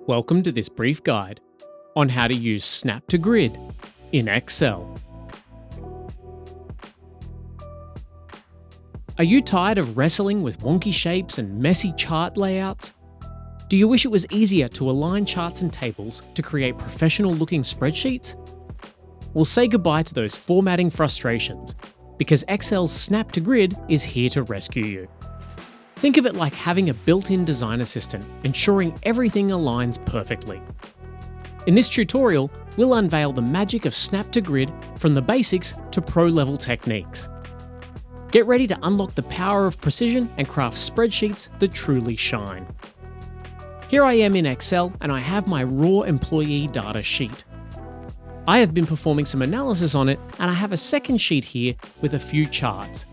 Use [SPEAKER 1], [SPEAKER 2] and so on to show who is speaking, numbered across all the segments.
[SPEAKER 1] Welcome to this brief guide on how to use Snap to Grid in Excel. Are you tired of wrestling with wonky shapes and messy chart layouts? Do you wish it was easier to align charts and tables to create professional-looking spreadsheets? Well, say goodbye to those formatting frustrations, because Excel's Snap to Grid is here to rescue you. Think of it like having a built-in design assistant, ensuring everything aligns perfectly. In this tutorial, we'll unveil the magic of Snap to Grid from the basics to pro-level techniques. Get ready to unlock the power of precision and craft spreadsheets that truly shine. Here I am in Excel and I have my raw employee data sheet. I have been performing some analysis on it and I have a second sheet here with a few charts.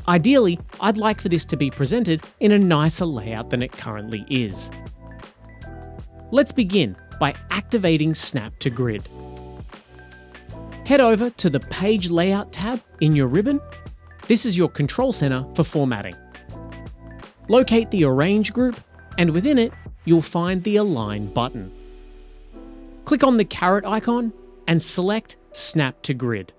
[SPEAKER 1] Ideally, I'd like for this to be presented in a nicer layout than it currently is. Let's begin by activating Snap to Grid. Head over to the Page Layout tab in your ribbon. This is your control center for formatting. Locate the Arrange group, and within it, you'll find the Align button. Click on the caret icon and select Snap to Grid.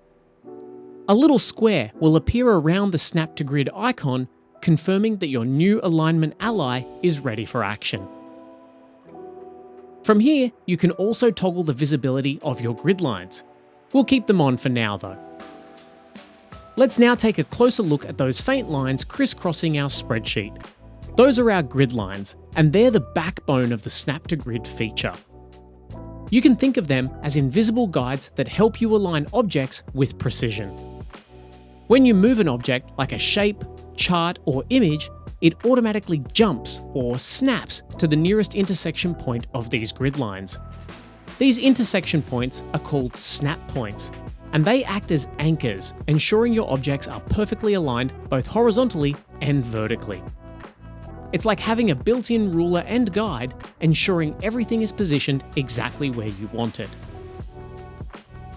[SPEAKER 1] A little square will appear around the Snap to Grid icon, confirming that your new alignment ally is ready for action. From here, you can also toggle the visibility of your grid lines. We'll keep them on for now though. Let's now take a closer look at those faint lines crisscrossing our spreadsheet. Those are our grid lines, and they're the backbone of the Snap to Grid feature. You can think of them as invisible guides that help you align objects with precision. When you move an object like a shape, chart, or image, it automatically jumps or snaps to the nearest intersection point of these grid lines. These intersection points are called snap points, and they act as anchors, ensuring your objects are perfectly aligned both horizontally and vertically. It's like having a built-in ruler and guide, ensuring everything is positioned exactly where you want it.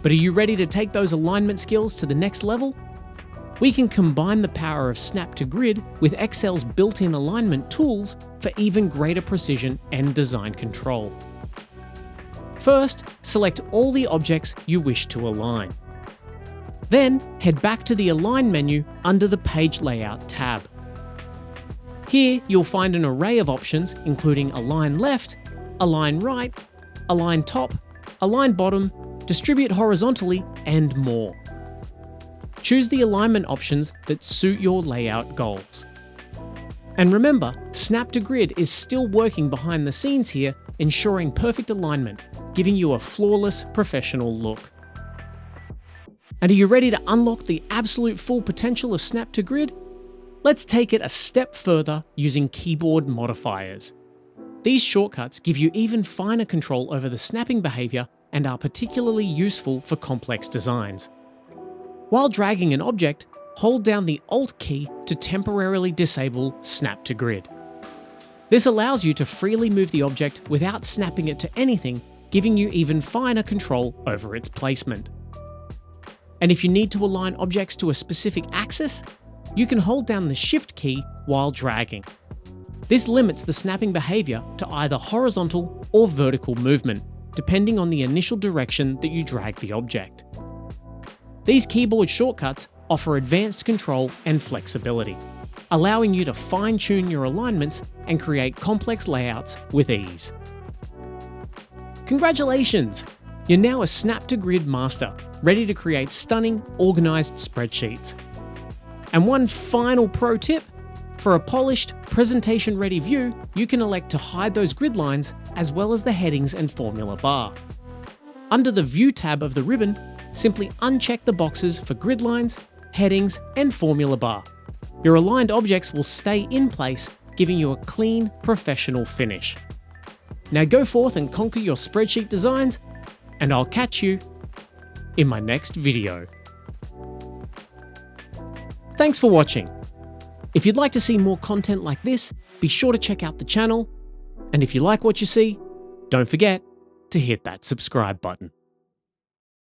[SPEAKER 1] But are you ready to take those alignment skills to the next level? We can combine the power of Snap to Grid with Excel's built-in alignment tools for even greater precision and design control. First, select all the objects you wish to align. Then, head back to the Align menu under the Page Layout tab. Here, you'll find an array of options including Align Left, Align Right, Align Top, Align Bottom, Distribute Horizontally, and more. Choose the alignment options that suit your layout goals. And remember, Snap to Grid is still working behind the scenes here, ensuring perfect alignment, giving you a flawless professional look. And are you ready to unlock the absolute full potential of Snap to Grid? Let's take it a step further using keyboard modifiers. These shortcuts give you even finer control over the snapping behavior and are particularly useful for complex designs. While dragging an object, hold down the Alt key to temporarily disable Snap to Grid. This allows you to freely move the object without snapping it to anything, giving you even finer control over its placement. And if you need to align objects to a specific axis, you can hold down the Shift key while dragging. This limits the snapping behavior to either horizontal or vertical movement, depending on the initial direction that you drag the object. These keyboard shortcuts offer advanced control and flexibility, allowing you to fine-tune your alignments and create complex layouts with ease. Congratulations! You're now a Snap to Grid master, ready to create stunning, organized spreadsheets. And one final pro tip, for a polished, presentation-ready view, you can elect to hide those grid lines as well as the headings and formula bar. Under the View tab of the ribbon, simply uncheck the boxes for grid lines, headings, and formula bar. Your aligned objects will stay in place, giving you a clean, professional finish. Now go forth and conquer your spreadsheet designs, and I'll catch you in my next video. Thanks for watching. If you'd like to see more content like this, be sure to check out the channel. And if you like what you see, don't forget to hit that subscribe button.